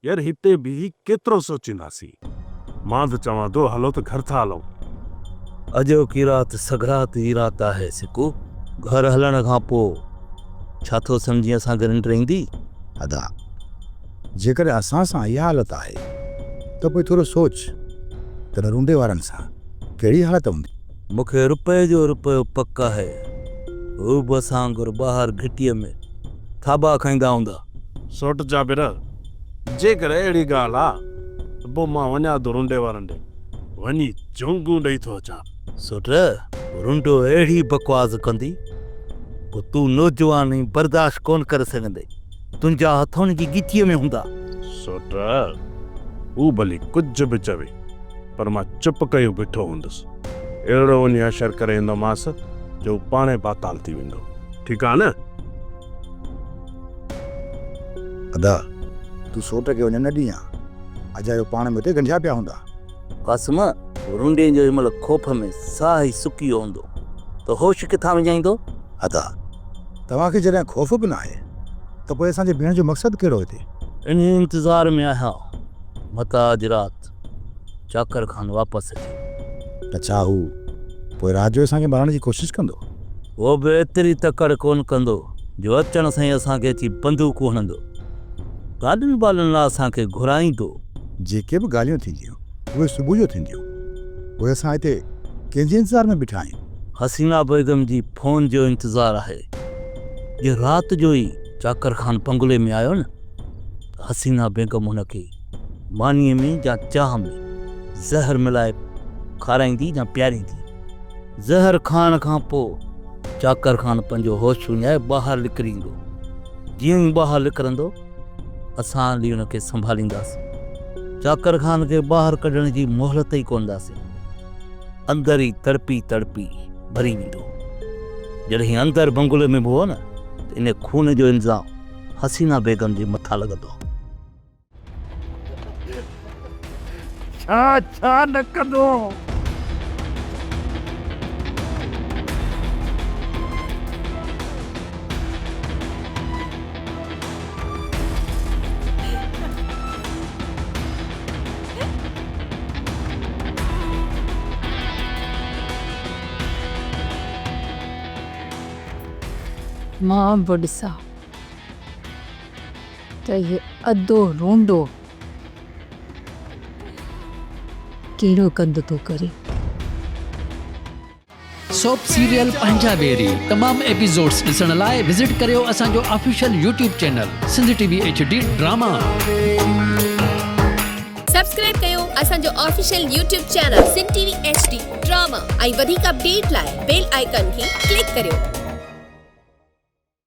यार हिते भी केतिरो सोचींदासीं। मां त चवां थो हलो त घर था हलूं। अॼो की रात सगरात जी रात आहे सिकू। घर हलण खां पोइ छा थो सम्झी असां गॾु निंड ईंदी? अदा जेकर असां सां इहा हालत आहे त पोइ थोरो सोच त रूंडे वारनि सां कहिड़ी हालत हूंदी। मूंखे रुपए जो रुपयो पक आहे हू बि असां वांगुरु ॿाहिरि घिटीअ में थाबा खाईंदा हूंदा। सोट जाबिर, जेकर अहिड़ी ॻाल्हि आहे त पोइ मां वञा थो रूंडे वारनि ॾे वञी चुंगू ॾेई थो अचां। सोट रुंडो अहिड़ी बकवास कंदी पोइ तूं नौजवान ऐं बर्दाश्त कोन करे सघंदे। तुंहिंजा हथनि जी गिटीअ में हूंदा। सोट हू भली कुझु बि चवे पर मां चुप कयो बीठो हूंदुसि। अहिड़ो वञी असर करे ईंदोमांसि जो पाणे पाताल थी वेंदो। ठीकु आहे न? अदा तूं सोट खे वञण न ॾींहुं अजायो पाण में हुते गंढिया पिया हूंदा। कासम रुंडे जो हिनमहिल खोफ में साह ई सुकी वियो हूंदो त होश किथां विझाईंदो? अदा तव्हांखे जॾहिं ख़ौफ़ बि न आहे त पोइ असांजे भेण जो मक़सदु कहिड़ो हिते? इन इंतज़ार में आहियां मता अॼु राति चाकर खान वापसि अचे। त छा हू पोइ राति जो असांखे मारण जी कोशिशि कंदो? उहो बि एतिरी तकड़ कोन कंदो जो अचण सां ई असांखे अची बंदूकूं हणंदो। गाॾियुनि वारनि लाइ असांखे घुराईंदो। जेके बि ॻाल्हियूं थींदियूं उहे सुबुह जो थींदियूं। उहे असां हिते कंहिंजे इंतज़ार में बीठा आहियूं? हसीना बेगम जी फ़ोन जो इंतज़ारु आहे। जे राति जो ई चाकर खान बंगले में आयो न त हसीना बेगम हुनखे मानीअ में या चाह में ज़हर मिलाए खाराईंदी या पियारींदी। ज़हर खाइण खां पोइ चाकर खान पंहिंजो होश विञाए ॿाहिरि निकिरी ईंदो। जीअं ई ॿाहिरि निकिरंदो असां हली हुनखे संभालींदासीं। चाकर खान खे ॿाहिरि कढण जी मोहलत ई कोन ॾींदासीं। अंदरि ई तड़पी तड़पी भरी वेंदो। जॾहिं अंदरि बंगले में बि हो न त इन खून जो इल्ज़ाम हसीना बेगम जे मथां लॻंदो। छा न कंदो? मां बि ॾिसां त इहे अधो रूंडो कहिड़ो कंदो थो करे। सोप सीरियल पंजाबेरी तमाम एपिसोड्स ॾिसण लाइ विज़िट करियो असांजो official YouTube channel Sindh TV HD drama. Subscribe कयो असांजो official YouTube channel Sindh TV HD drama ऐं वधीक अपडेट लाइ बेल आइकन खे क्लिक करियो।